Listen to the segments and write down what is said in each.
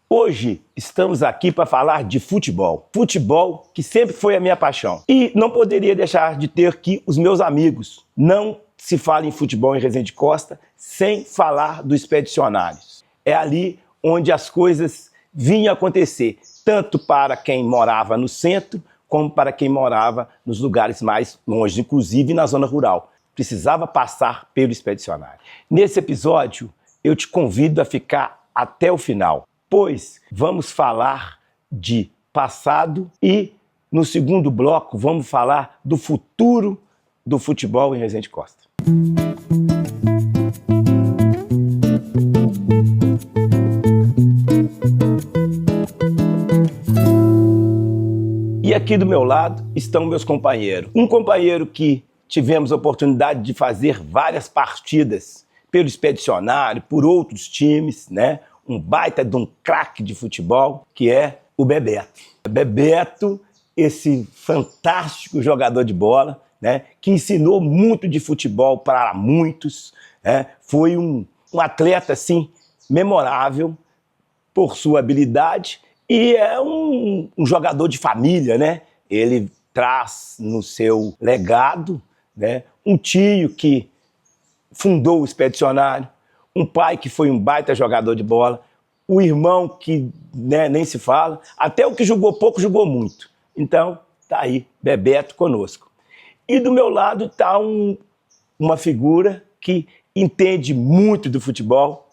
Hoje estamos aqui para falar de futebol. Futebol que sempre foi a minha paixão. E não poderia deixar de ter aqui os meus amigos. Não se fala em futebol em Resende Costa sem falar do Expedicionários. É ali onde as coisas vinham acontecer, tanto para quem morava no centro, como para quem morava nos lugares mais longe, inclusive na zona rural. Precisava passar pelo Expedicionário. Nesse episódio, eu te convido a ficar até o final, pois vamos falar de passado e, no segundo bloco, vamos falar do futuro do futebol em Resende Costa. E aqui do meu lado estão meus companheiros. Um companheiro que tivemos a oportunidade de fazer várias partidas pelo Expedicionário, por outros times, né? Um baita de um craque de futebol, que é o Bebeto. Bebeto, esse fantástico jogador de bola, né? Que ensinou muito de futebol para muitos, né? Foi um atleta, assim, memorável por sua habilidade e é um jogador de família, né? Ele traz no seu legado, né, um tio que fundou o Expedicionário, um pai que foi um baita jogador de bola, o irmão que, né, nem se fala, até o que jogou pouco, jogou muito. Então, tá aí, Bebeto conosco. E do meu lado está uma figura que entende muito do futebol,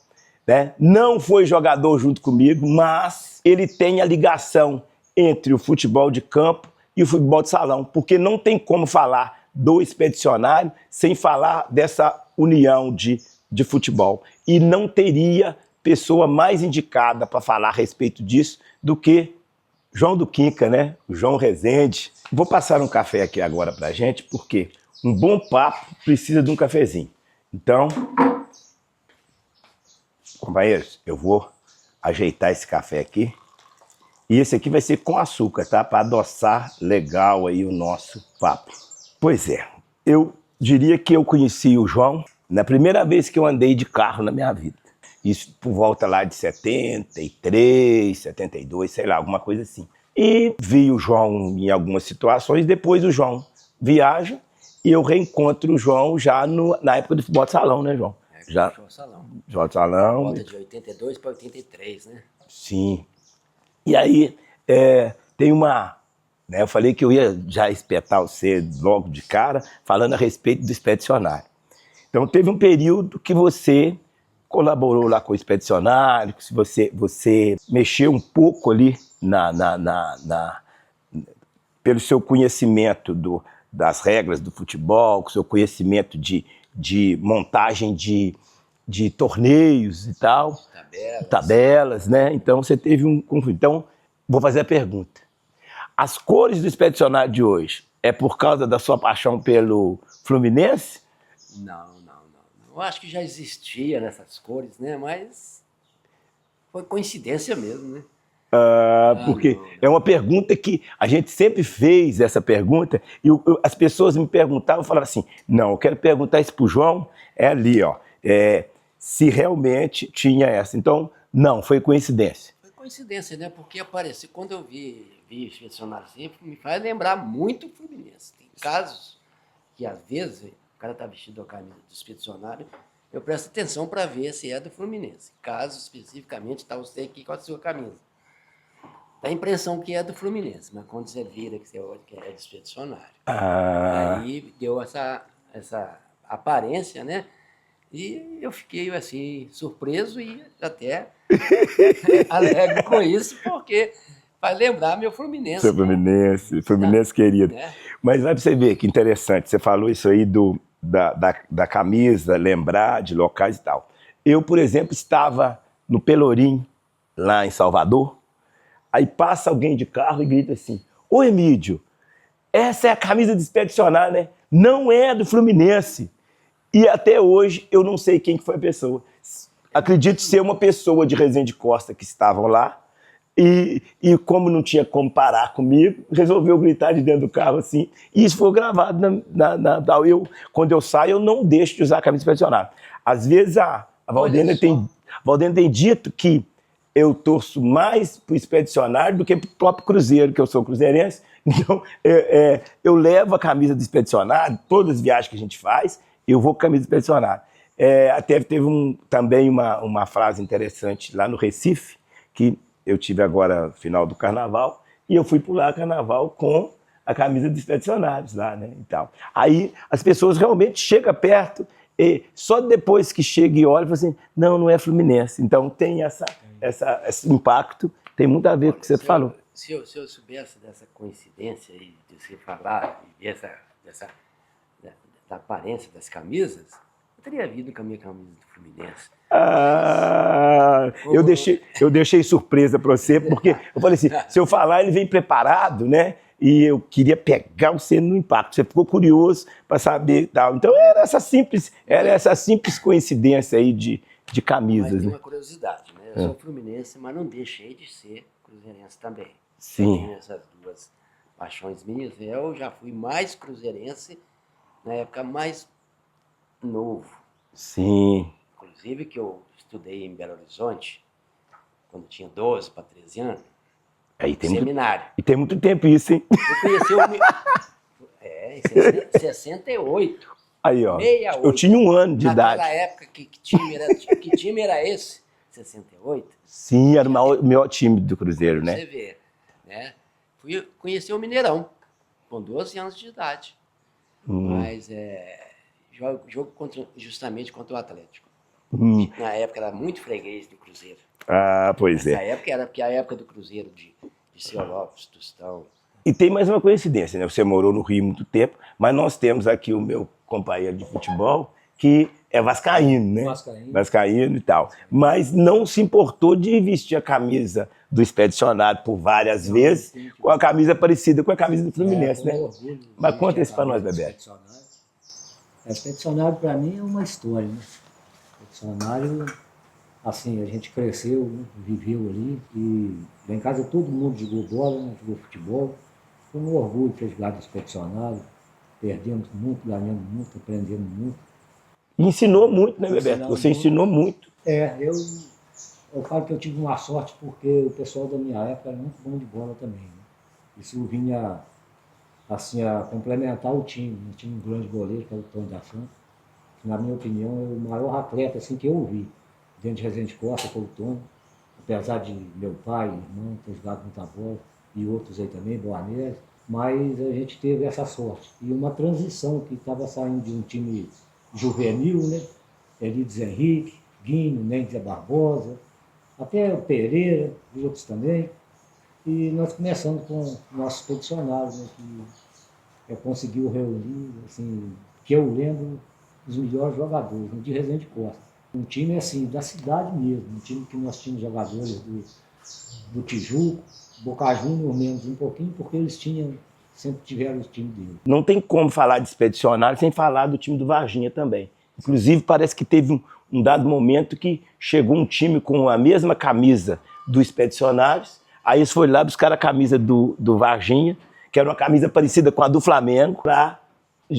né? Não foi jogador junto comigo, mas ele tem a ligação entre o futebol de campo e o futebol de salão, porque não tem como falar do Expedicionário sem falar dessa união de futebol. E não teria pessoa mais indicada para falar a respeito disso do que João do Quinca, né? O João Resende. Vou passar um café aqui agora pra gente, porque um bom papo precisa de um cafezinho. Então, companheiros, eu vou ajeitar esse café aqui. E esse aqui vai ser com açúcar, tá? Para adoçar legal aí o nosso papo. Pois é, eu diria que eu conheci o João na primeira vez que eu andei de carro na minha vida. Isso por volta lá de 73, 72, sei lá, alguma coisa assim. E vi o João em algumas situações, depois o João viaja e eu reencontro o João já na época do futebol de salão, né, João? Já. Futebol de salão. Futebol de salão. Volta de 82 para 83, né? Sim. E aí, tem uma... Né, eu falei que eu ia já espetar você logo de cara, falando a respeito do Expedicionário. Então, teve um período que você colaborou lá com o Expedicionário, que você mexeu um pouco ali pelo seu conhecimento das regras do futebol, com o seu conhecimento de montagem de torneios e tal. Tabelas, né? Então, você teve um conflito. Então, vou fazer a pergunta. As cores do Expedicionário de hoje é por causa da sua paixão pelo Fluminense? Não. Eu acho que já existia nessas cores, né? Mas foi coincidência mesmo, né? Porque não. É uma pergunta que a gente sempre fez essa pergunta e as pessoas me perguntavam, eu falava assim, não, eu quero perguntar isso pro João, é ali, ó, se realmente tinha essa. Então, não, foi coincidência. Foi coincidência, né? Porque apareceu, quando eu vi Expedicionário sempre, me faz lembrar muito o Fluminense. Tem casos que, às vezes, o cara tá vestido a camisa do Expedicionário, eu presto atenção para ver se é do Fluminense. Caso, especificamente, tá você aqui com a sua camisa. Dá a impressão que é do Fluminense, mas quando você vira que você olha que é do Expedicionário. Aí deu essa aparência, né? E eu fiquei, assim, surpreso e até alegre com isso, porque vai lembrar meu Fluminense. Seu Fluminense, né? Fluminense querido. Né? Mas vai pra você ver que interessante, você falou isso aí da camisa, lembrar de locais e tal. Eu, por exemplo, estava no Pelourinho, lá em Salvador, aí passa alguém de carro e grita assim, ô Emídio, essa é a camisa do Expedicionário, né? Não é do Fluminense. E até hoje eu não sei quem foi a pessoa. Acredito ser uma pessoa de Resende Costa que estavam lá, e como não tinha como parar comigo, resolveu gritar de dentro do carro assim, e isso foi gravado quando eu saio, eu não deixo de usar a camisa do Expedicionário. Às vezes a Valdênia tem dito que eu torço mais pro Expedicionário do que pro próprio Cruzeiro, que eu sou cruzeirense. Então, eu levo a camisa do Expedicionário, todas as viagens que a gente faz, eu vou com a camisa do Expedicionário. Até teve também uma frase interessante lá no Recife, que eu tive agora no final do Carnaval, e eu fui pular Carnaval com a camisa dos Expedicionários lá, né, e tal. Aí as pessoas realmente chegam perto, e só depois que chega e olha, falam assim, não é Fluminense. Então tem esse impacto, tem muito a ver com o que você falou. Se eu soubesse dessa coincidência aí, de você falar, e da aparência das camisas, eu teria vindo com a minha camisa do Fluminense. Eu deixei surpresa para você, porque eu falei assim, se eu falar, ele vem preparado, né? E eu queria pegar você no impacto. Você ficou curioso para saber tal. Então era essa simples coincidência aí de camisas. Mas tem né? uma curiosidade, né? Eu sou fluminense, mas não deixei de ser cruzeirense também. Sim. Eu tenho essas duas paixões minhas. Eu já fui mais cruzeirense na época mais novo. Sim. Inclusive que eu estudei em Belo Horizonte, quando tinha 12 para 13 anos, seminário. E tem muito tempo isso, hein? Eu conheci em 68. Aí, ó. 68. Eu tinha 1 ano de idade. Naquela época, que time era esse? 68? Sim, era o maior time do Cruzeiro, né? Você vê, né? Fui conhecer o Mineirão, com 12 anos de idade. Mas jogo justamente contra o Atlético. Na época era muito freguês do Cruzeiro. Pois Essa época era porque a época do Cruzeiro de Seu Lopes, Tostão. E tem mais uma coincidência, né? Você morou no Rio muito tempo, mas nós temos aqui o meu companheiro de futebol, que é vascaíno, né? Vascaíno e tal. Mas não se importou de vestir a camisa do Expedicionário por várias vezes, com a camisa parecida com a camisa do Fluminense, né? Mas conta isso para nós, Bebeto. Expedicionário, para mim, é uma história, né? Expedicionário, assim, a gente cresceu, né? Viveu ali, e lá em casa todo mundo jogou bola, né? Jogou futebol. Foi um orgulho ter jogado Expedicionário. Perdemos muito, ganhamos muito, aprendemos muito. E ensinou muito, né, Bebeto? Você ensinou muito. Eu falo que eu tive uma sorte porque o pessoal da minha época era muito bom de bola também, né? Isso vinha, assim, a complementar o time. Nós tínhamos um grande goleiro, que era o Tony da França, que, na minha opinião, é o maior atleta assim, que eu vi. Dentro de Resende Costa, foi o Tony. Apesar de meu pai, irmão, ter jogado muita bola, e outros aí também, Boanese, mas a gente teve essa sorte. E uma transição que estava saindo de um time juvenil, né? Elides Henrique, Guinho, Mendes Barbosa, até o Pereira, e outros também. E nós começamos com o nosso expedicionário, né? Que conseguiu reunir, assim, que eu lembro, os melhores jogadores, de Resende Costa. Um time, assim, da cidade mesmo, um time que nós tínhamos jogadores do Tijuco, Boca Juniors menos um pouquinho, porque eles sempre tiveram o time dele. Não tem como falar de Expedicionário sem falar do time do Varginha também. Inclusive, parece que teve um dado momento que chegou um time com a mesma camisa do Expedicionários, aí eles foram lá buscar a camisa do Varginha, que era uma camisa parecida com a do Flamengo. Lá,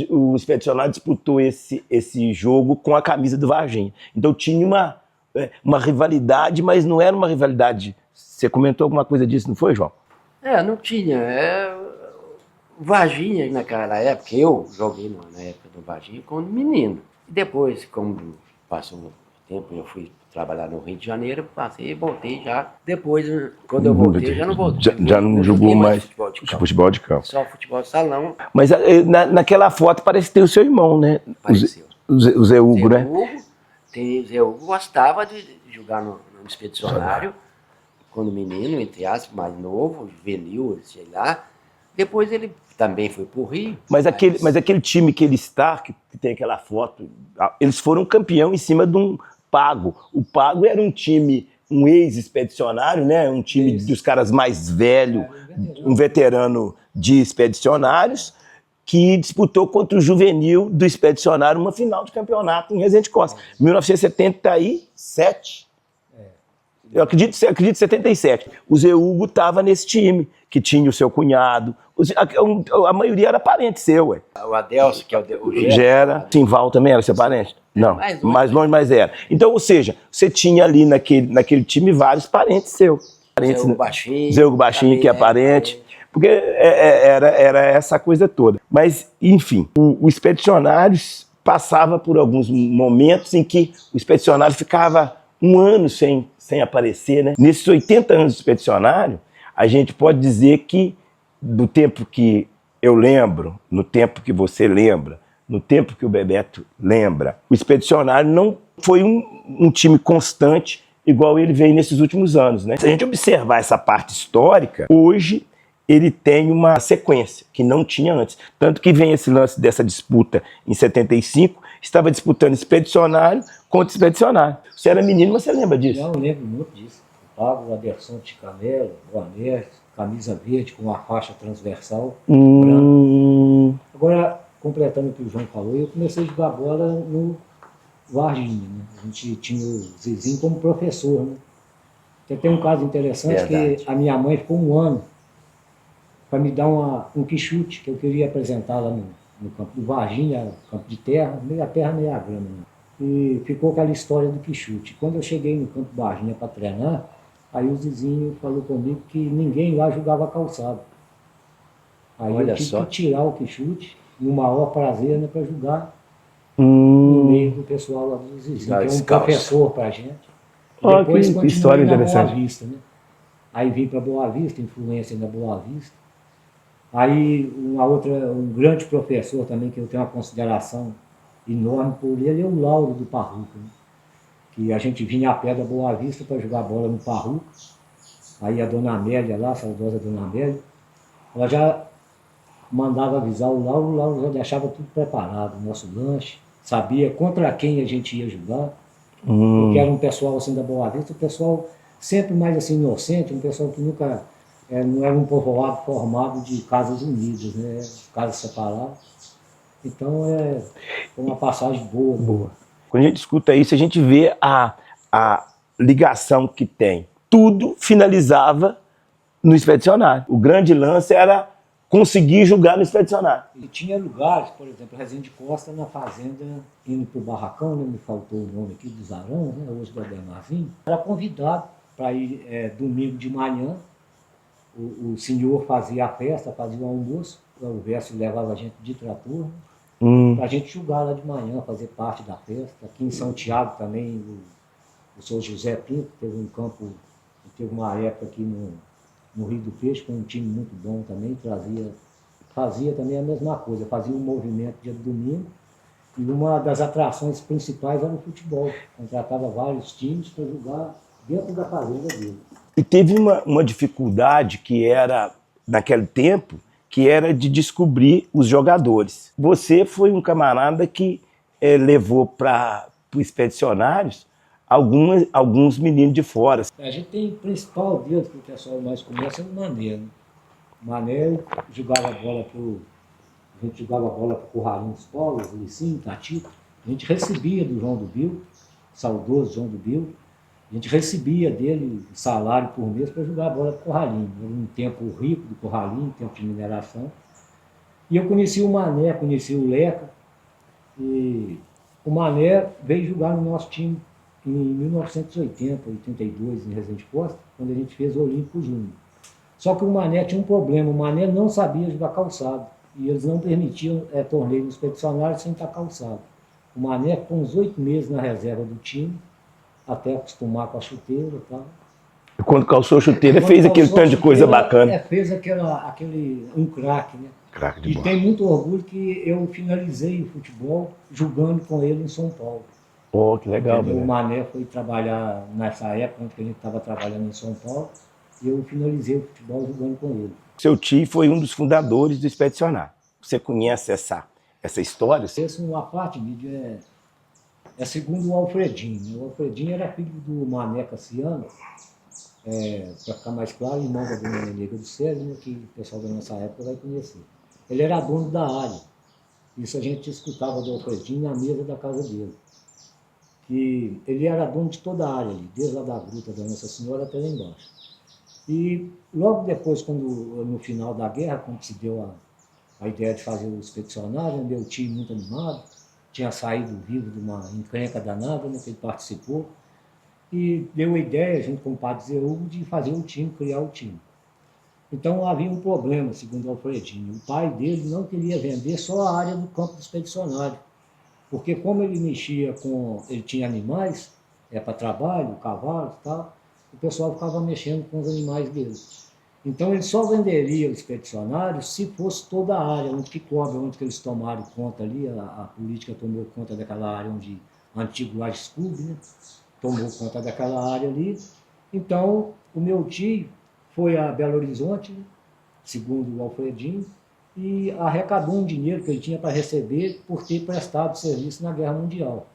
o Expedicionário disputou esse jogo com a camisa do Varginha. Então tinha uma rivalidade, mas não era uma rivalidade. Você comentou alguma coisa disso, não foi, João? Não tinha. O Varginha, naquela época, eu joguei na época do Varginha como menino. E depois, como passou um tempo, eu fui trabalhar no Rio de Janeiro, passei e voltei já. Depois, quando eu voltei, já não voltei. Já não jogou mais futebol de campo. Só futebol de salão. Mas naquela foto parece que tem o seu irmão, né? Pareceu. O Zé Hugo, né? O Zé Hugo gostava de jogar no Expedicionário, quando menino, entre aspas, mais novo, juvenil, sei lá. Depois ele também foi pro Rio. Mas aquele time que ele está, que tem aquela foto, eles foram campeão em cima de um Pago. O Pago era um time, um ex-expedicionário, né? Um time dos caras mais velhos, um veterano de expedicionários, que disputou contra o juvenil do Expedicionário uma final de campeonato em Resende Costa, 1977. Eu acredito 77. O Zé Hugo estava nesse time, que tinha o seu cunhado. A maioria era parente seu, ué. O Adelso, que é o Gera. Simval também era seu parente? Não, mais longe, mais longe, mas era. Então, ou seja, você tinha ali naquele time vários parentes seus. Parentes, Zé Hugo Baixinho, que é parente. Porque era essa coisa toda. Mas, enfim, o Expedicionários passava por alguns momentos em que o Expedicionário ficava um ano sem aparecer, né? Nesses 80 anos do Expedicionário, a gente pode dizer que, do tempo que eu lembro, no tempo que você lembra, no tempo que o Bebeto lembra, o Expedicionário não foi um time constante igual ele veio nesses últimos anos, né? Se a gente observar essa parte histórica, hoje ele tem uma sequência que não tinha antes. Tanto que vem esse lance dessa disputa em 75, estava disputando Expedicionário contra Expedicionário. Você era menino, mas você lembra disso? Eu lembro muito disso. O Pablo, Aderson de Canelo, Boaner, camisa verde com uma faixa transversal branca. Agora, completando o que o João falou, eu comecei a jogar bola no Varginha, né? A gente tinha o Zizinho como professor, né? Porque tem um caso interessante. Verdade. Que a minha mãe ficou um ano para me dar um quichute que eu queria apresentar lá no campo do Varginha, campo de terra, meia terra, meia grama. Né? E ficou aquela história do quichute. Quando eu cheguei no campo do Varginha para treinar, aí o Zizinho falou comigo que ninguém lá jogava calçado. Aí eu tive que tirar o quichute, no maior prazer, né, para jogar no meio do pessoal lá do Zizinho, que é um professor para a gente. Depois continuei na Boa Vista, né? Aí vim para Boa Vista, influência da Boa Vista. Aí um grande professor também, que eu tenho uma consideração enorme por ele, é o Lauro do Parruca, né? Que a gente vinha a pé da Boa Vista para jogar bola no Parruca. Aí a dona Amélia lá, a saudosa dona Amélia, ela já mandava avisar o Lauro já deixava tudo preparado, o nosso lanche, sabia contra quem a gente ia jogar, porque era um pessoal assim da Boa Vista, um pessoal sempre mais assim inocente, um pessoal que nunca, não era um povoado formado de casas unidas, né, casas separadas. Então foi uma passagem boa. Quando a gente escuta isso, a gente vê a ligação que tem. Tudo finalizava no Expedicionário. O grande lance era conseguir jogar no Expedicionário. E tinha lugares, por exemplo, Rezende Costa, na fazenda, indo para o Barracão, né, me faltou o nome aqui, dos Arão, né, hoje do Ademarzinho, era convidado para ir domingo de manhã. O senhor fazia a festa, fazia o almoço, o Verso levava a gente de trator, para a gente jogar lá de manhã, fazer parte da festa. Aqui em São Tiago também, o senhor José Pinto teve um campo, teve uma época aqui no Rio do Peixe, com um time muito bom também, fazia também a mesma coisa, fazia um movimento dia de domingo, e uma das atrações principais era o futebol. Contratava vários times para jogar dentro da fazenda dele. E teve uma dificuldade que era, naquele tempo, que era de descobrir os jogadores. Você foi um camarada que levou para os Expedicionários alguns meninos de fora. A gente tem o principal deles que o pessoal mais conhece é o Mané. Né? O Mané jogava bola a gente jogava bola para o Curralinho dos Polos, o Licinho, Tatito. A gente recebia do João do Bill, saudoso João do Bill, a gente recebia dele salário por mês para jogar bola para o Curralinho. Era um tempo rico do Curralinho, tempo de mineração. E eu conheci o Mané, conheci o Leca, e o Mané veio jogar no nosso time em 1980, 82, em Rezende Costa, quando a gente fez o Olímpico Júnior. Só que o Mané tinha um problema, o Mané não sabia jogar calçado, e eles não permitiam torneio no Expedicionário sem estar calçado. O Mané ficou uns 8 meses na reserva do time, até acostumar com a chuteira e tal. E quando calçou a chuteira, fez aquele tanto de coisa bacana. Fez um craque, né? Craque de bola. E tem muito orgulho que eu finalizei o futebol jogando com ele em São Paulo. Oh, que legal, né? O Mané foi trabalhar nessa época, onde a gente estava trabalhando em São Paulo, e eu finalizei o futebol jogando com ele. Seu tio foi um dos fundadores do Expedicionário. Você conhece essa história? Essa uma parte, mídia, é segundo o Alfredinho. Né? O Alfredinho era filho do Mané Cassiano, para ficar mais claro, irmão da dona Nenega do Sérgio, né, que o pessoal da nossa época vai conhecer. Ele era dono da área. Isso a gente escutava do Alfredinho na mesa da casa dele. Que ele era dono de toda a área ali, desde lá da gruta da Nossa Senhora até lá embaixo. E logo depois, no final da guerra, quando se deu a ideia de fazer o Expedicionário, meu tio muito animado, tinha saído vivo de uma encrenca danada, né, que ele participou, e deu a ideia, junto com o padre Zé Hugo, de fazer um time, criar o time. Então havia um problema, segundo o Alfredinho. O pai dele não queria vender só a área do campo do expedicionário, porque como ele mexia com... ele tinha animais, para trabalho, cavalos e tal, o pessoal ficava mexendo com os animais dele. Então ele só venderia o expedicionário se fosse toda a área, onde que cobre, onde que eles tomaram conta ali, a política tomou conta daquela área onde o antigo Lages Clube, né, tomou conta daquela área ali. Então o meu tio foi a Belo Horizonte, né, segundo o Alfredinho, e arrecadou um dinheiro que ele tinha para receber por ter prestado serviço na Guerra Mundial.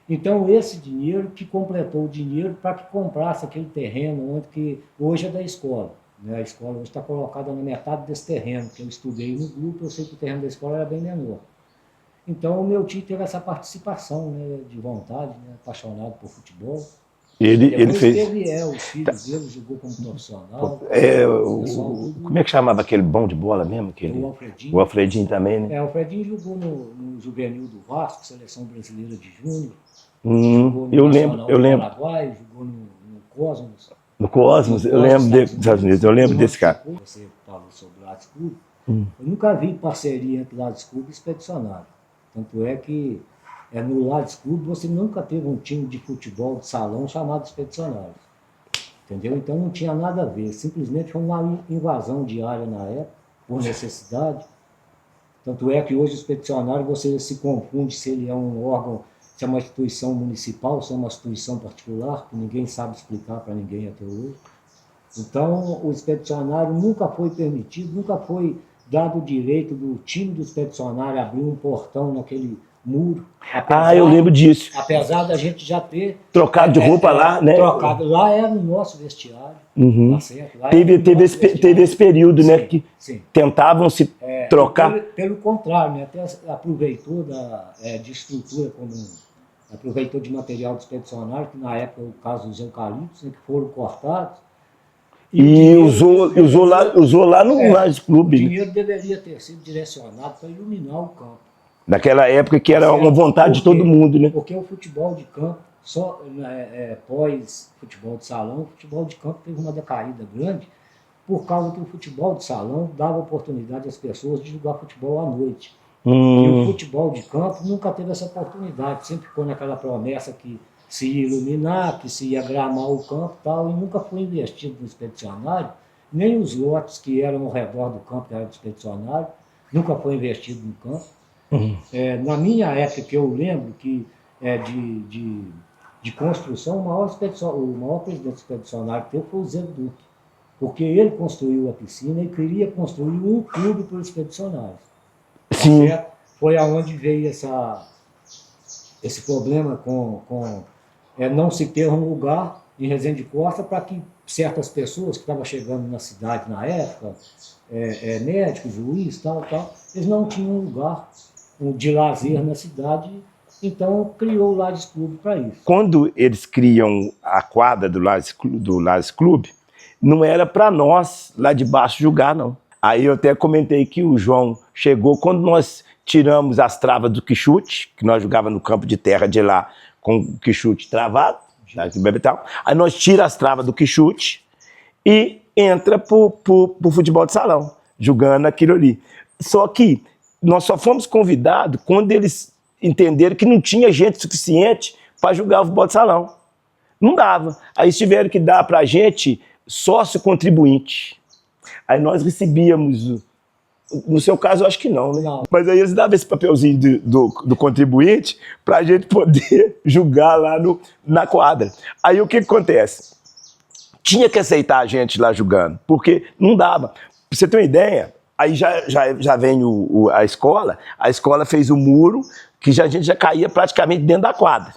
Então esse dinheiro que completou o dinheiro para que comprasse aquele terreno onde que hoje é da escola. Né? A escola hoje está colocada na metade desse terreno, que eu estudei no grupo, eu sei que o terreno da escola era bem menor. Então o meu tio teve essa participação, né, de vontade, né, apaixonado por futebol. Ele fez... teve, os filhos dele, jogou como profissional. Como é que chamava aquele bom de bola mesmo? O Alfredinho. O Alfredinho também, né? O Alfredinho jogou no juvenil do Vasco, seleção brasileira de júnior. Eu lembro. No Paraguai, jogou no Cosmos. No Cosmos, eu lembro dos Estados Unidos, eu lembro desse cara. Você falou sobre o Lages Clube. Eu nunca vi parceria entre Lages Clube e Expedicionário. Tanto é que no Lages Clube você nunca teve um time de futebol de salão chamado Expedicionário. Entendeu? Então não tinha nada a ver. Simplesmente foi uma invasão de área na época, por necessidade. Tanto é que hoje o Expedicionário você se confunde se ele é um órgão, se é uma instituição municipal, se é uma instituição particular, que ninguém sabe explicar para ninguém até hoje. Então, o expedicionário nunca foi permitido, nunca foi dado o direito do time do expedicionário abrir um portão naquele muro. Eu lembro disso. Apesar da gente já ter... Trocado de roupa lá, né? Trocado. Lá era no nosso vestiário. Tá certo? Lá teve esse período, sim, né? Que sim. Tentavam se trocar. Pelo contrário, né? Até aproveitou de estrutura aproveitou de material de expedicionário, que na época, o caso dos eucaliptos, né, que foram cortados. E usou lá no Lages Clube. O dinheiro deveria ter sido direcionado para iluminar o campo. Naquela época que era uma vontade de todo mundo, né? Porque o futebol de campo, só pós-futebol de salão, o futebol de campo teve uma decaída grande, por causa que o futebol de salão dava oportunidade às pessoas de jogar futebol à noite. E o futebol de campo nunca teve essa oportunidade, sempre ficou naquela promessa que se ia iluminar, que se ia gramar o campo e tal, e nunca foi investido no expedicionário, nem os lotes que eram ao redor do campo, que era do expedicionário, nunca foi investido no campo. Na minha época, que eu lembro que de construção, o maior presidente expedicionário que teve foi o Zé Duque, porque ele construiu a piscina e queria construir um clube para os expedicionários. Sim. Foi aonde veio esse problema com não se ter um lugar em Resende de Costa para que certas pessoas que estavam chegando na cidade na época, médicos, juiz, tal, eles não tinham lugar de lazer na cidade, então criou o Lages Clube para isso. Quando eles criam a quadra do Lages Clube, não era para nós lá de baixo jogar, não. Aí eu até comentei que o João chegou quando nós tiramos as travas do quichute, que nós jogávamos no campo de terra de lá com o quichute travado, aí nós tiramos as travas do quichute e entra pro futebol de salão, jogando aquilo ali. Só que nós só fomos convidados quando eles entenderam que não tinha gente suficiente para jogar o futebol de salão. Não dava. Aí eles tiveram que dar para a gente sócio contribuinte. Aí nós recebíamos, no seu caso eu acho que não, né? Não. Mas aí eles davam esse papelzinho do contribuinte para a gente poder jogar lá na quadra. Aí o que acontece? Tinha que aceitar a gente lá jogando, porque não dava. Pra você ter uma ideia, aí já vem a escola fez o muro, que a gente já caía praticamente dentro da quadra.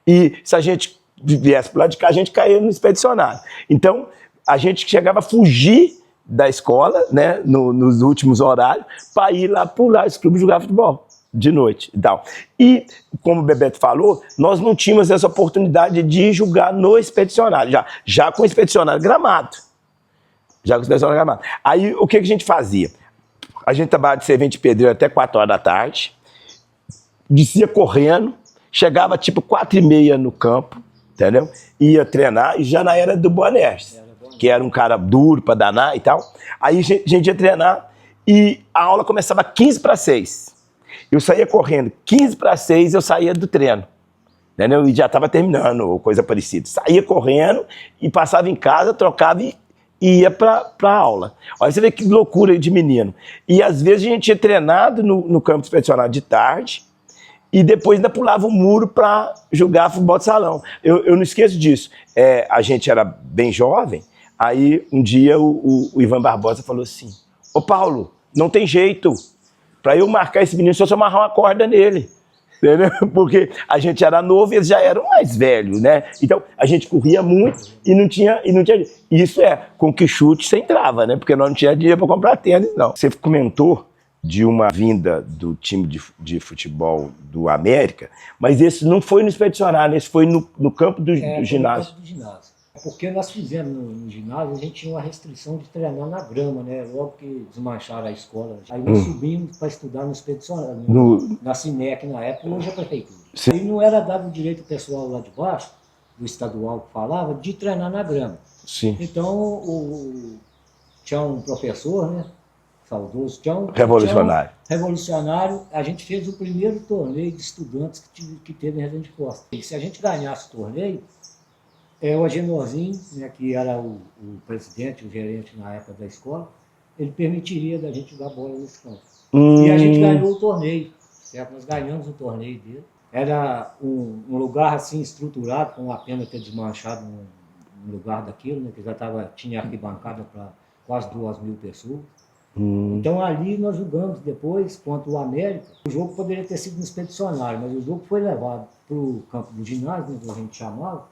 E se a gente viesse para lá de cá, a gente caía no expedicionário. Então, a gente chegava a fugir da escola, né, nos últimos horários, para ir lá para o Lages Clube jogar futebol, de noite e tal. E, como o Bebeto falou, nós não tínhamos essa oportunidade de jogar no expedicionário, já com o expedicionário gramado. Aí, o que a gente fazia? A gente trabalhava de servente de pedreiro até 4 horas da tarde, descia correndo, chegava tipo 4h30 no campo, entendeu? Ia treinar, e já na era do Boanerges, que era um cara duro pra danar e tal. Aí a gente ia treinar e a aula começava 15:06. Eu saía correndo, 15:06 eu saía do treino, entendeu? E já estava terminando, ou coisa parecida. Saía correndo e passava em casa, trocava e ia pra aula. Olha, você vê que loucura de menino. E às vezes a gente tinha treinado no campo expedicionário de tarde e depois ainda pulava o muro para jogar futebol de salão. Eu não esqueço disso. A gente era bem jovem, aí um dia o Ivan Barbosa falou assim: ô Paulo, não tem jeito, para eu marcar esse menino, só se eu amarrar uma corda nele. Entendeu? Porque a gente era novo e eles já eram mais velhos, né? Então a gente corria muito e não tinha. Isso com que chute você entrava, né? Porque nós não tínhamos dinheiro para comprar tênis, não. Você comentou de uma vinda do time de futebol do América, mas esse não foi no expedicionário, esse foi no campo do ginásio. No campo do ginásio. Porque nós fizemos no ginásio, a gente tinha uma restrição de treinar na grama, né? Logo que desmancharam a escola. Aí nós subimos para estudar no expedicionário, na Cinec na época, hoje é a prefeitura. Sim. Aí não era dado o direito ao pessoal lá de baixo, do estadual que falava, de treinar na grama. Sim. Então, tinha um professor, né? Saudoso, revolucionário. Revolucionário, a gente fez o primeiro torneio de estudantes que teve em Resende Costa. E se a gente ganhasse o torneio, o Agenorzinho, né, que era o presidente, o gerente na época da escola, ele permitiria da gente jogar bola nesse campo. E a gente ganhou o torneio, certo? Nós ganhamos o torneio dele. Era um lugar assim estruturado, com a pena ter desmanchado um lugar daquilo, né, que já tinha arquibancada para quase 2.000 pessoas. Então ali nós jogamos depois contra o América. O jogo poderia ter sido no expedicionário, mas o jogo foi levado para o campo do ginásio, né, que a gente chamava,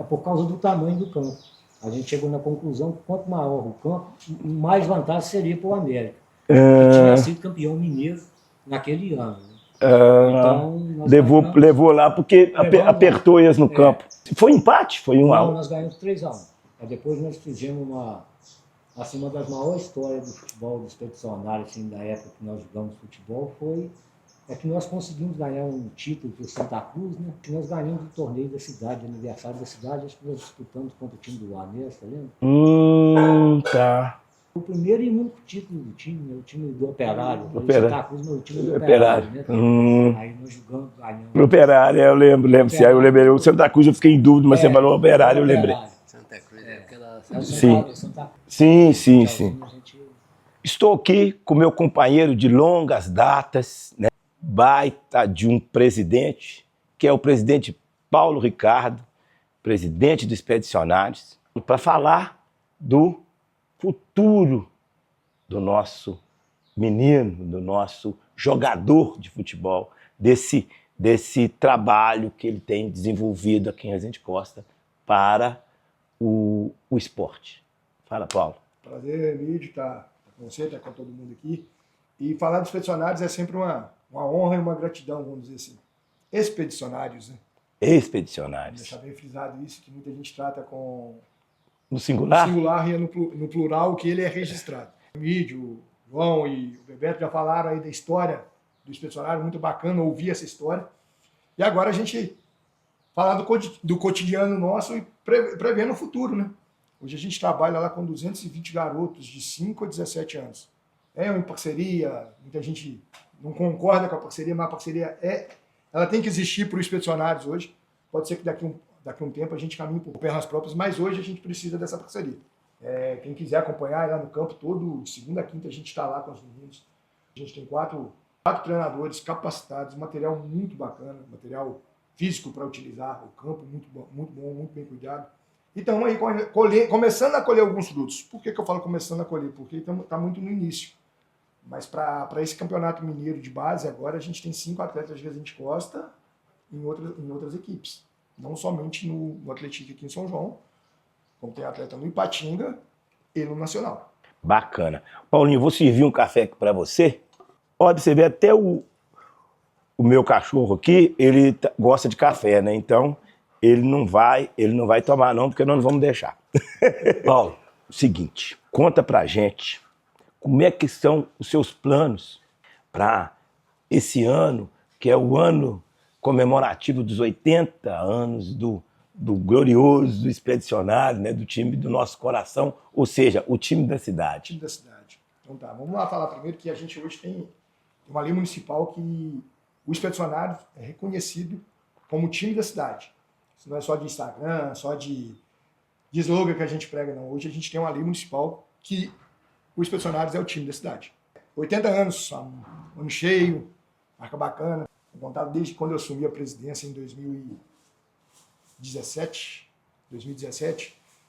por causa do tamanho do campo. A gente chegou na conclusão que quanto maior o campo, mais vantagem seria para o América, que tinha sido campeão mineiro naquele ano. Então, levou lá porque apertou eles no campo. Foi empate? Foi 1-1? Não, nós ganhamos 3-1. Aí depois nós fizemos uma das maiores histórias do futebol do expedicionário, assim, da época que nós jogamos futebol, que nós conseguimos ganhar um título para o Santa Cruz, né? Que nós ganhamos o torneio da cidade, aniversário da cidade, acho que nós disputamos contra o time do Anes, tá lembra? Tá. O primeiro e único título do time, né? O time do Operário. Santa Cruz, mas o time do Operário, né? Aí nós jogamos, ganhamos. Operário, eu lembro. Aí eu lembrei, o Santa Cruz eu fiquei em dúvida, mas você falou Operário, eu lembrei. Santa Cruz, aquela... Sim. Estou aqui com meu companheiro de longas datas, né? Baita de um presidente, que é o presidente Paulo Ricardo, presidente do Expedicionários, para falar do futuro do nosso menino, do nosso jogador de futebol, desse trabalho que ele tem desenvolvido aqui em Resende Costa para o esporte. Fala, Paulo. Prazer, Emílio, estar com você, estar com todo mundo aqui. E falar dos expedicionários é sempre uma honra e uma gratidão, vamos dizer assim. Expedicionários, né? Expedicionários. Deixar bem frisado isso, que muita gente trata com... No singular? No singular e no plural, que ele é registrado. O Emílio, o João e o Bebeto já falaram aí da história do expedicionário, muito bacana ouvir essa história. E agora a gente falar do cotidiano nosso e prevendo o futuro, né? Hoje a gente trabalha lá com 220 garotos de 5 a 17 anos. Em parceria, muita gente não concorda com a parceria, mas a parceria ela tem que existir para os expedicionários hoje. Pode ser que daqui a um tempo a gente caminhe por pernas próprias, mas hoje a gente precisa dessa parceria. Quem quiser acompanhar lá no campo todo, de segunda a quinta a gente está lá com os meninos. A gente tem quatro treinadores capacitados, material muito bacana, material físico para utilizar, o campo muito bom, muito bem cuidado. E estamos aí começando a colher alguns frutos. Por que eu falo começando a colher? Porque está muito no início. Mas para esse campeonato mineiro de base, agora a gente tem 5 atletas de Resende Costa em outras equipes. Não somente no Atlético aqui em São João, como tem atleta no Ipatinga e no Nacional. Bacana. Paulinho, vou servir um café aqui para você. Olha, você vê até o meu cachorro aqui, ele gosta de café, né? Então, ele não vai tomar não, porque nós não vamos deixar. Paulo, seguinte, conta pra gente como é que são os seus planos para esse ano que é o ano comemorativo dos 80 anos do glorioso Expedicionário, né, do time do nosso coração, ou seja, o time da cidade. Time da cidade. Então tá, vamos lá falar primeiro que a gente hoje tem uma lei municipal que o Expedicionário é reconhecido como time da cidade. Isso não é só de Instagram, só de slogan que a gente prega, não. Hoje a gente tem uma lei municipal que o Expedicionários é o time da cidade. 80 anos, ano cheio, marca bacana. Vou contar desde quando eu assumi a presidência em 2017,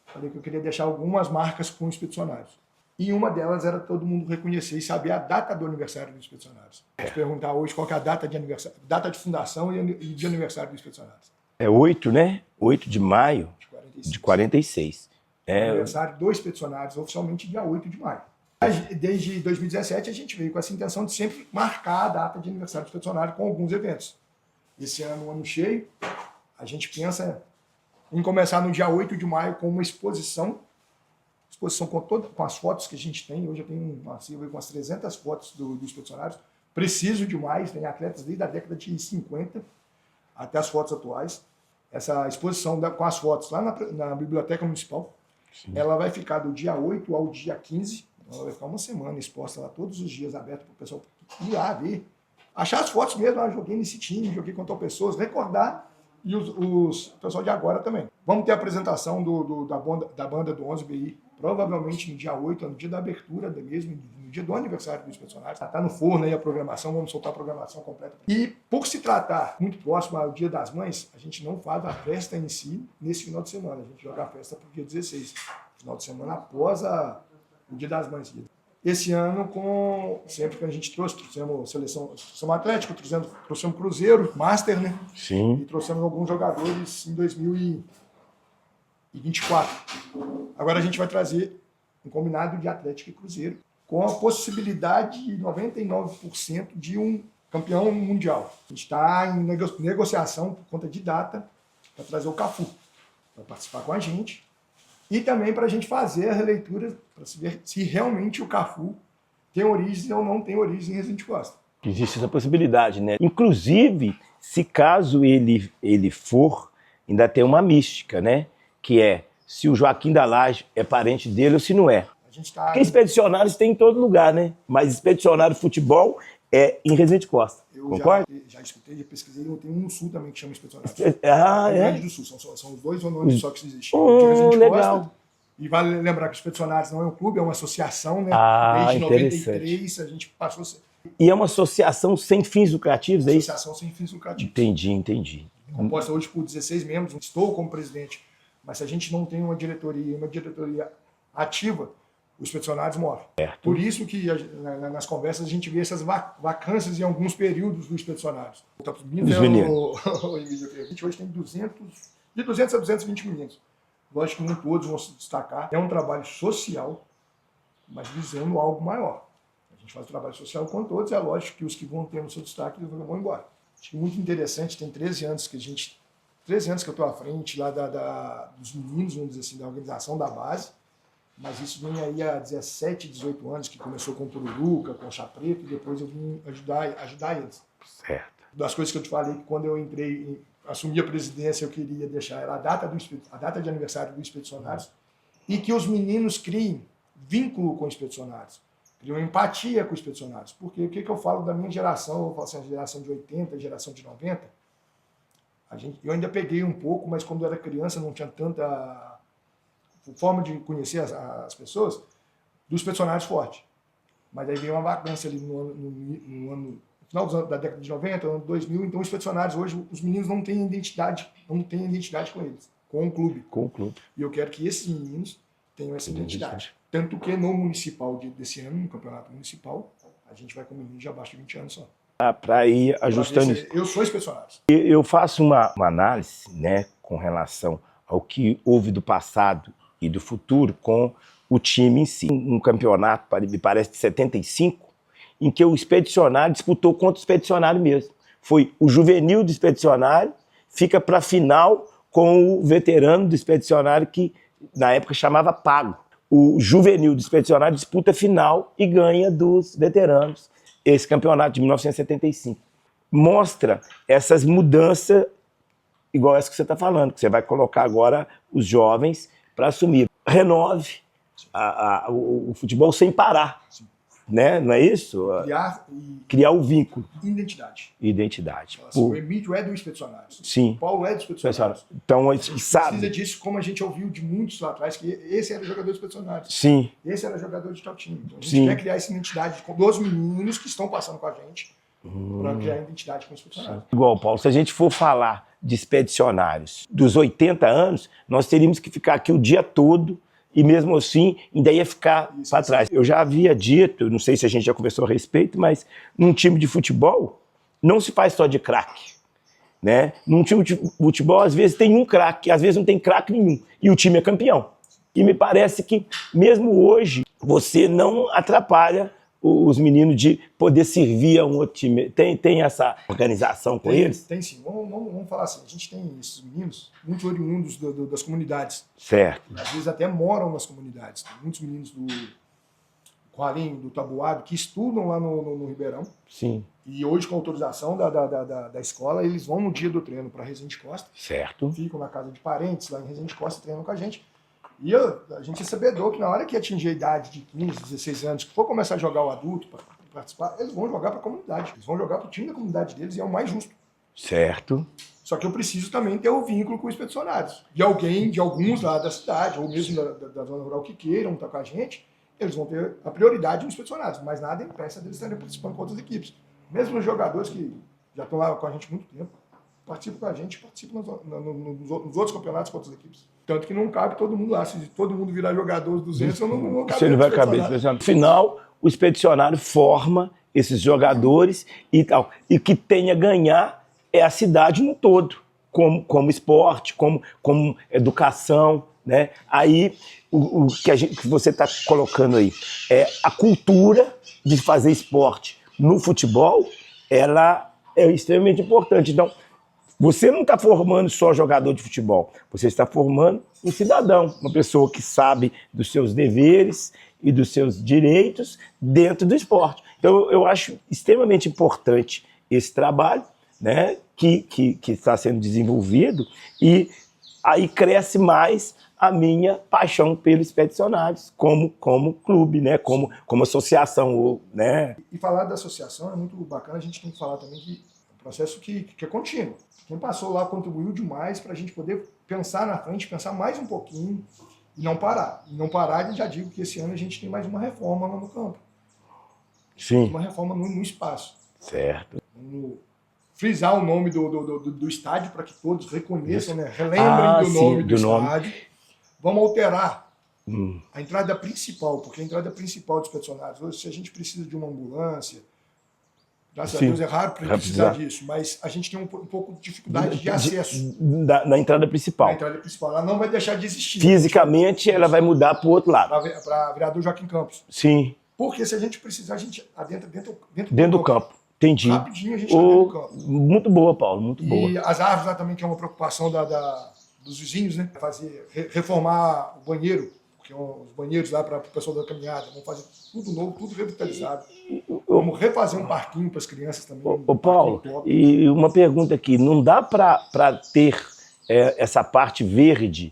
falei que eu queria deixar algumas marcas com os Expedicionários. E uma delas era todo mundo reconhecer e saber a data do aniversário dos Expedicionários. Vou te perguntar hoje qual que é a data de aniversário, data de fundação e de aniversário dos Expedicionários. É 8, né? 8 de maio de 46. Aniversário dos Expedicionários, oficialmente dia 8 de maio. Desde 2017 a gente veio com essa intenção de sempre marcar a data de aniversário do Expedicionário com alguns eventos. Esse ano, um ano cheio, a gente pensa em começar no dia 8 de maio com uma exposição com as fotos que a gente tem. Hoje eu tenho uma arquivo com as 300 fotos dos Expedicionários. Preciso demais, tem atletas desde a década de 50 até as fotos atuais. Essa exposição com as fotos lá na Biblioteca Municipal, sim, ela vai ficar do dia 8 ao dia 15, então ela vai ficar uma semana exposta lá todos os dias, aberta para o pessoal ir lá ver. Achar as fotos mesmo, joguei nesse time, joguei com tal pessoas, recordar, e o pessoal de agora também. Vamos ter a apresentação da banda do 11BI, provavelmente no dia 8, no dia da abertura mesmo, no dia do aniversário do Expedicionário. Está no forno aí a programação, vamos soltar a programação completa. E por se tratar muito próximo ao Dia das Mães, a gente não faz a festa em si nesse final de semana. A gente joga a festa para o dia 16, final de semana após o Dia das Mães. Esse ano, sempre que a gente trouxemos seleção, trouxemos Atlético, trouxemos Cruzeiro, Master, né? Sim. E trouxemos alguns jogadores em 2024. Agora a gente vai trazer um combinado de Atlético e Cruzeiro, com a possibilidade de 99% de um campeão mundial. A gente está em negociação por conta de data para trazer o Cafu, para participar com a gente. E também para a gente fazer a releitura, para se ver se realmente o Cafu tem origem ou não tem origem em Resende Costa. Existe essa possibilidade, né? Inclusive, se caso ele for, ainda tem uma mística, né? Que é se o Joaquim da Laje é parente dele ou se não é. Porque expedicionários tem em todo lugar, né? Mas expedicionário de futebol é em Resende Costa. Concorda? Já escutei, já pesquisei. Tem um no Sul também que chama expedicionário. Ah, Rio Grande do Sul. São os dois nomes só que existem. De Resende legal. Costa. E vale lembrar que os Expedicionários não é um clube, é uma associação, né? Desde 93 a gente passou a ser... E é uma associação sem fins lucrativos, é isso? Associação sem fins lucrativos. Entendi. Composta hoje por 16 membros, estou como presidente, mas se a gente não tem uma diretoria ativa, os Expedicionários morrem. Certo. Por isso que nas conversas a gente vê essas vacâncias em alguns períodos dos Expedicionários. Os meninos. A gente hoje tem 200 a 220 meninos. Lógico que nem todos vão se destacar. É um trabalho social, mas visando algo maior. A gente faz o trabalho social com todos, é lógico que os que vão ter o seu destaque vão embora. Acho que muito interessante, tem 13 anos que eu estou à frente lá dos meninos, vamos dizer assim, da organização da base, mas isso vem aí há 17, 18 anos, que começou com o Pururuca, com o Chá Preto, e depois eu vim ajudar eles. Certo. Das coisas que eu te falei, que quando eu assumi a presidência, eu queria deixar a data de aniversário dos Expedicionários e que os meninos criem vínculo com os Expedicionários, criam empatia com os Expedicionários. Porque o que eu falo da minha geração, eu falo assim, a geração de 80, geração de 90, eu ainda peguei um pouco, mas quando eu era criança não tinha tanta forma de conhecer as pessoas, dos Expedicionários forte. Mas aí veio uma vacância ali no ano final da década de 90, ano 2000, então os Expedicionários hoje, os meninos não têm identidade com eles, com o clube. E eu quero que esses meninos tenham essa identidade. Tanto que no municipal desse ano, no campeonato municipal, a gente vai com meninos de abaixo de 20 anos só. Para ir ajustando isso. Eu sou Expedicionários. Eu faço uma análise, né, com relação ao que houve do passado e do futuro com o time em si. Um campeonato, me parece, de 75, em que o Expedicionário disputou contra o Expedicionário mesmo. Foi o juvenil do Expedicionário, fica para a final com o veterano do Expedicionário, que na época chamava Pago. O juvenil do Expedicionário disputa a final e ganha dos veteranos esse campeonato de 1975. mostra essas mudanças igual essa que você está falando, que você vai colocar agora os jovens para assumir. Renove o futebol sem parar, né? Não é isso? Criar o vínculo. Identidade. O Emílio é do Expedicionários. Sim. O Paulo é do Expedicionários. Então, a gente sabe. Precisa disso, como a gente ouviu de muitos lá atrás, que esse era jogador do Expedicionários. Sim. Esse era jogador de tal time. Então, a gente quer criar essa identidade dos meninos que estão passando com a gente para criar a identidade com os Expedicionários. Igual, Paulo, se a gente for falar de Expedicionários dos 80 anos, nós teríamos que ficar aqui o dia todo e mesmo assim ainda ia ficar para trás. Eu já havia dito, não sei se a gente já conversou a respeito, mas num time de futebol não se faz só de craque, né? Num time de futebol às vezes tem um craque, às vezes não tem craque nenhum e o time é campeão. E me parece que mesmo hoje você não atrapalha os meninos de poder servir a um outro time. Tem essa organização com eles? Tem sim. Vamos falar assim, a gente tem esses meninos muito oriundos das comunidades. Certo. Às vezes até moram nas comunidades. Tem muitos meninos do Coalinho, do Tabuado, que estudam lá no Ribeirão. Sim. E hoje, com autorização da escola, eles vão no dia do treino para Resende Costa. Certo. Ficam na casa de parentes lá em Resende Costa, treinam com a gente. E a gente é sabedor que na hora que atingir a idade de 15, 16 anos, que for começar a jogar o adulto para participar, eles vão jogar para a comunidade. Eles vão jogar para o time da comunidade deles e é o mais justo. Certo. Só que eu preciso também ter o vínculo com os Expedicionários. De alguém, de alguns lá da cidade, ou mesmo da zona rural que queiram estar com a gente, eles vão ter a prioridade nos Expedicionários. Mas nada impeça deles estarem participando com outras equipes. Mesmo os jogadores que já estão lá com a gente há muito tempo, participam com a gente, participam nos outros campeonatos com outras equipes. Tanto que não cabe todo mundo lá. Se todo mundo virar jogador dos 200, não cabe. Você não vai caber. No final, o Expedicionário forma esses jogadores e tal. E que tem a ganhar é a cidade no todo, como esporte, como educação, né? Aí, o que você está colocando aí é a cultura de fazer esporte no futebol, ela é extremamente importante. Então, você não está formando só jogador de futebol, você está formando um cidadão, uma pessoa que sabe dos seus deveres e dos seus direitos dentro do esporte. Então, eu acho extremamente importante esse trabalho, né, que está sendo desenvolvido, e aí cresce mais a minha paixão pelos Expedicionários, como clube, né, como associação. Né? E falar da associação é muito bacana, a gente tem que falar também que é um processo que é contínuo. Quem passou lá contribuiu demais para a gente poder pensar na frente, pensar mais um pouquinho e não parar. E não parar, e já digo que esse ano a gente tem mais uma reforma lá no campo. Sim. Uma reforma no espaço. Certo. Vamos frisar o nome do estádio para que todos reconheçam, né? Relembrem do nome do estádio. Vamos alterar a entrada principal, porque a entrada principal dos Expedicionários, hoje, se a gente precisa de uma ambulância, graças a Deus é raro para precisar disso, mas a gente tem um pouco de dificuldade de acesso. Na entrada principal. Na entrada principal. Ela não vai deixar de existir. Fisicamente, ela vai mudar para o outro lado. Para vereador Joaquim Campos. Sim. Porque se a gente precisar, a gente adentra dentro do campo. Entendi. Rapidinho a gente está dentro do campo. Muito boa, Paulo, muito boa. E as árvores lá também, que é uma preocupação dos vizinhos, né? Reformar o banheiro, porque os banheiros lá para o pessoal da caminhada, vamos fazer tudo novo, tudo revitalizado. Vamos refazer um parquinho para as crianças também. Ô Paulo, e uma pergunta aqui, não dá para ter essa parte verde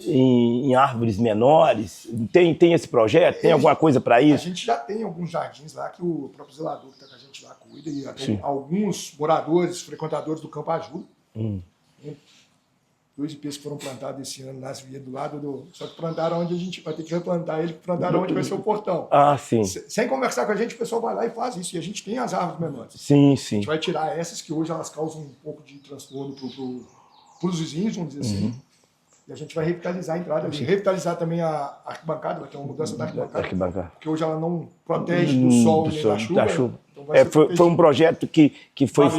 em árvores menores? Tem esse projeto? Tem alguma coisa para isso? A gente já tem alguns jardins lá que o próprio zelador que está com a gente lá cuida, e até alguns moradores, frequentadores do campo ajudam. 2 ipês que foram plantados esse ano nas vias do lado só que plantaram onde a gente vai ter que replantar ele, plantaram onde vai ser o portão. Ah, sim. Sem conversar com a gente, o pessoal vai lá e faz isso. E a gente tem as árvores menores. Sim, sim. A gente vai tirar essas que hoje elas causam um pouco de transtorno para os vizinhos, vamos dizer assim. E a gente vai revitalizar a entrada ali. Revitalizar também a arquibancada, vai ter uma mudança da arquibancada. Porque hoje ela não protege do sol nem da chuva. Então foi um projeto que foi,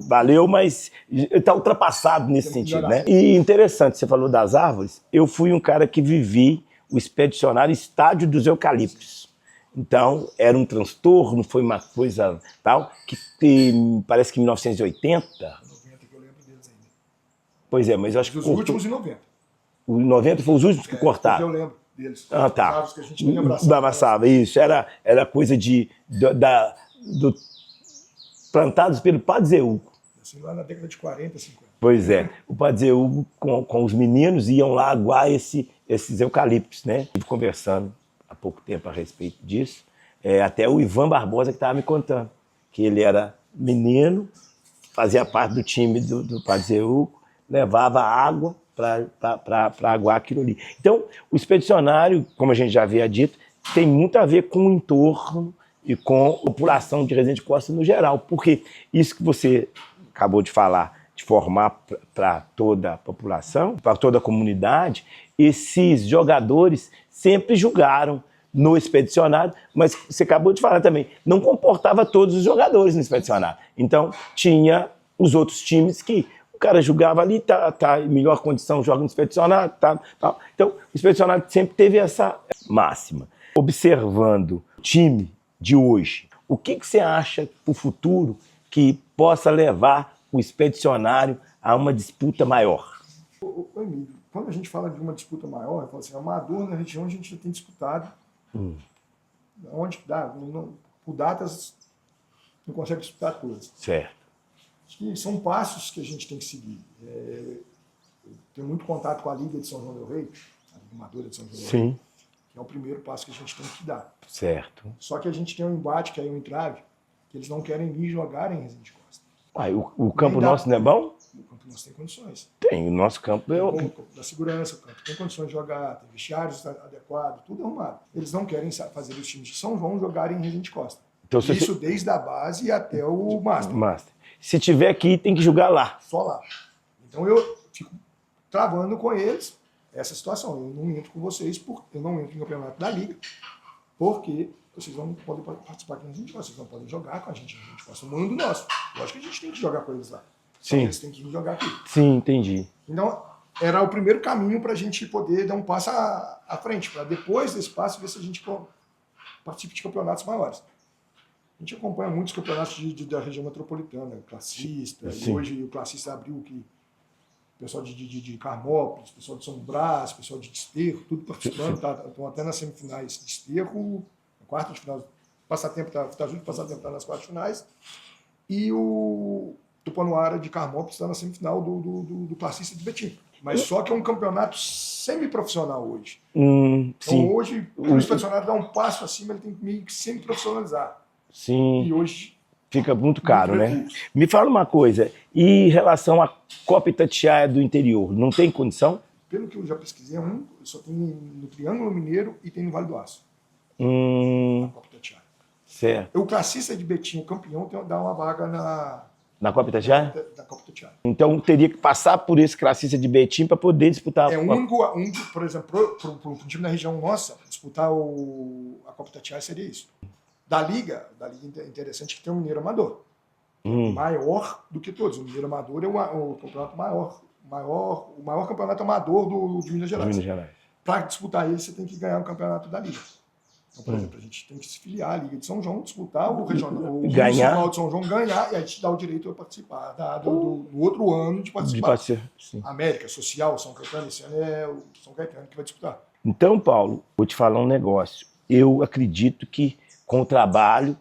valeu, mas está ultrapassado nesse sentido. Né? E interessante, você falou das árvores. Eu fui um cara que vivi o Expedicionário Estádio dos Eucaliptos. Então, era um transtorno, foi uma coisa tal, que parece que em 1980... 90 que eu lembro deles ainda. Pois é, mas eu acho que... Os últimos em 90. Os 90 foram os últimos que cortaram. Eu lembro deles. Ah, tá. As árvores que a gente nem abraçava. Isso. Era coisa plantados pelo Padre Zé Hugo. Assim, lá na década de 40, 50. Pois é, o Padre Zé Hugo com os meninos iam lá aguar esses eucaliptos, né? Estive conversando há pouco tempo a respeito disso. Até o Ivan Barbosa que estava me contando que ele era menino, fazia parte do time do Padre Zé Hugo, levava água para aguar aquilo ali. Então, o expedicionário, como a gente já havia dito, tem muito a ver com o entorno e com a população de Resende Costa no geral, porque isso que você acabou de falar, de formar para toda a população, para toda a comunidade, esses jogadores sempre julgaram no expedicionário, mas você acabou de falar também, não comportava todos os jogadores no expedicionário. Então, tinha os outros times que o cara jogava ali, tá em melhor condição, joga no expedicionário, tá. Então, o expedicionário sempre teve essa máxima. Observando o time de hoje, o que você acha para o futuro que possa levar o expedicionário a uma disputa maior? Ô, Emílio, quando a gente fala de uma disputa maior, eu falo assim, amador na região a gente já tem disputado. Onde dá? Por datas, não consegue disputar todas. Certo. Acho que são passos que a gente tem que seguir. Eu tenho muito contato com a Liga de São João del Rei, a Liga Amadora de São João del Rei. Sim. Que é o primeiro passo que a gente tem que dar. Certo. Só que a gente tem um embate, que é um entrave, que eles não querem vir jogar em Resende Costa. O campo nosso não é bom? O campo nosso tem condições. Tem, o nosso campo Tem o campo da segurança, o campo tem condições de jogar, tem vestiários adequados, tudo arrumado. Eles não querem fazer os times de São João jogarem em Resende Costa. Então, isso desde a base até o Master. Se tiver aqui, tem que jogar lá. Só lá. Então eu fico travando com eles essa situação. Eu não entro com vocês, eu não entro no campeonato da Liga, porque vocês não podem participar aqui na Resende Costa, vocês não podem jogar com a gente na Resende Costa. O mundo nosso. Lógico que a gente tem que jogar com eles lá. Só que eles têm que vir jogar aqui. Sim, entendi. Então, era o primeiro caminho para a gente poder dar um passo à frente, para depois desse passo ver se a gente participa de campeonatos maiores. A gente acompanha muitos campeonatos da região metropolitana, classista, Sim. e hoje o classista abriu que pessoal de Carmópolis, pessoal de São Brás, pessoal de Desterro, tudo participando, estão até nas semifinais de Desterro, na quarta de final, Passatempo está junto, Passatempo está nas quartas finais, e o Tupanuara de Carmópolis está na semifinal do classista de Betim. Mas só que é um campeonato semiprofissional hoje. Sim. Então hoje o expedicionário dá um passo acima, ele tem que meio que semi-profissionalizar. Sim. E hoje fica muito caro, né? Me fala uma coisa, e em relação à Copa Itatiaia do interior, não tem condição? Pelo que eu já pesquisei, só tem no Triângulo Mineiro e tem no Vale do Aço. A Copa Itatiaia. Certo. O classista de Betim, o campeão, dá uma vaga na Copa Itatiaia? Da Copa Itatiaia. Então teria que passar por esse classista de Betim para poder disputar a por exemplo, para um time da região nossa, disputar a Copa Itatiaia seria isso. Da Liga é interessante que tem o Mineiro Amador. Maior do que todos. O Mineiro Amador é o campeonato o maior campeonato amador de Minas Gerais. Para disputar ele, você tem que ganhar o campeonato da Liga. Então, por exemplo, a gente tem que se filiar à Liga de São João, disputar o regional, o municipal de São João, ganhar, e aí te dá o direito a participar do outro ano de participar. Sim. América, Social, São Caetano, esse ano é o São Caetano que vai disputar. Então, Paulo, vou te falar um negócio. Eu acredito que com o trabalho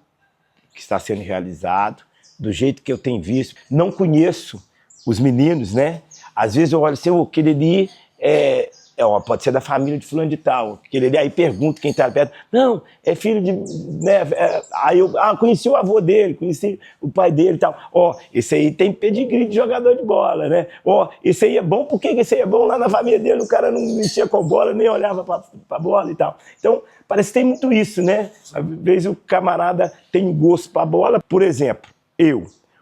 que está sendo realizado, do jeito que eu tenho visto, não conheço os meninos, né? Às vezes eu olho assim, aquele ali pode ser da família de fulano de tal, aquele ali, aí pergunto quem está perto, não, é filho de... Né, aí eu conheci o avô dele, conheci o pai dele e tal. Esse aí tem pedigree de jogador de bola, né? Esse aí é bom, por que esse aí é bom? Lá na família dele o cara não mexia com bola, nem olhava para a bola e tal. Então, parece que tem muito isso, né? Às vezes o camarada tem gosto para bola. Por exemplo,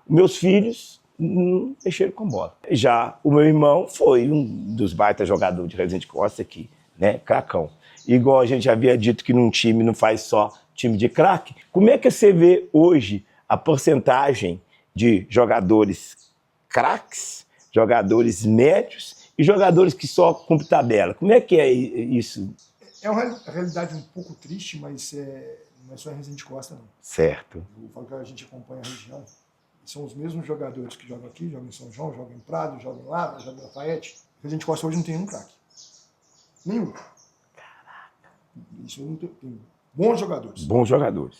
meus filhos não mexeram com bola. Já o meu irmão foi um dos baita jogadores de Resende Costa aqui, né? Cracão. Igual a gente já havia dito que num time não faz só time de craque. Como é que você vê hoje a porcentagem de jogadores craques, jogadores médios e jogadores que só cumprem tabela? Como é que é isso? É uma realidade um pouco triste, mas não é só em Resende Costa, não. Certo. Eu falo que a gente acompanha a região. São os mesmos jogadores que jogam aqui, jogam em São João, jogam em Prado, jogam em Lavra, jogam em Lafayette. Resende Costa hoje não tem nenhum craque. Nenhum. Caraca. Isso não tem bons jogadores. Bons jogadores.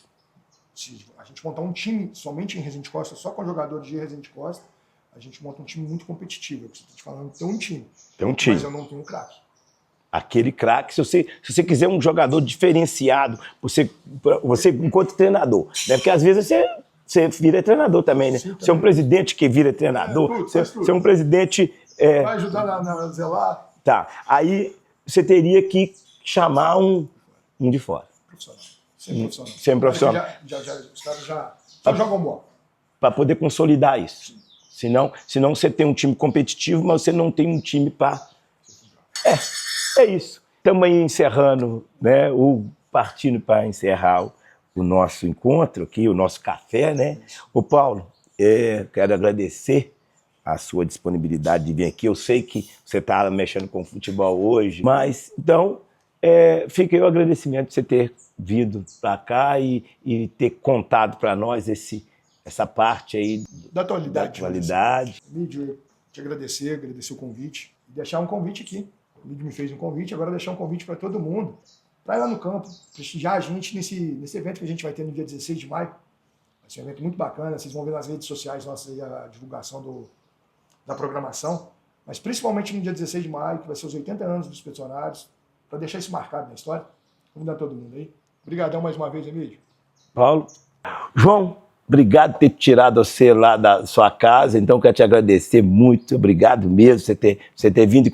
se a gente montar um time somente em Resende Costa, só com jogadores de Resende Costa, a gente monta um time muito competitivo. Eu estou te falando, tem um time. Tem um time. Mas eu não tenho um craque. Aquele craque, se você quiser um jogador diferenciado, você enquanto treinador, né? Porque às vezes você vira treinador também, né? Sim, você é um presidente que vira treinador, tudo. você é um presidente... Vai ajudar na zelar. Tá, aí você teria que chamar um de fora. Profissional. Sempre profissional. Sempre profissional. Os caras já jogam bola. Para poder consolidar isso. Senão você tem um time competitivo, mas você não tem um time para... É isso. Estamos aí encerrando, né, partindo para encerrar o nosso encontro aqui, o nosso café, né? Ô Paulo, quero agradecer a sua disponibilidade de vir aqui. Eu sei que você está mexendo com futebol hoje, mas então fica aí o agradecimento de você ter vindo para cá e ter contado para nós essa parte aí da atualidade. Mídio, eu te agradecer o convite e deixar um convite aqui. O Mídio me fez um convite, agora deixar um convite para todo mundo, para ir lá no campo, prestigiar a gente nesse evento que a gente vai ter no dia 16 de maio. Vai ser um evento muito bacana, vocês vão ver nas redes sociais nossas aí a divulgação da programação, mas principalmente no dia 16 de maio, que vai ser os 80 anos dos Expedicionários, para deixar isso marcado na história. Convidar todo mundo aí. Obrigadão mais uma vez, Emílio. Paulo. João, obrigado por ter tirado você lá da sua casa, então quero te agradecer muito, obrigado mesmo você ter vindo e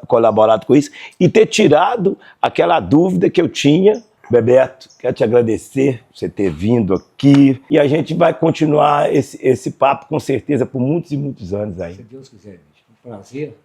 colaborado com isso e ter tirado aquela dúvida que eu tinha. Bebeto, quero te agradecer por você ter vindo aqui e a gente vai continuar esse papo com certeza por muitos e muitos anos aí. Se Deus quiser, bicho. Um prazer.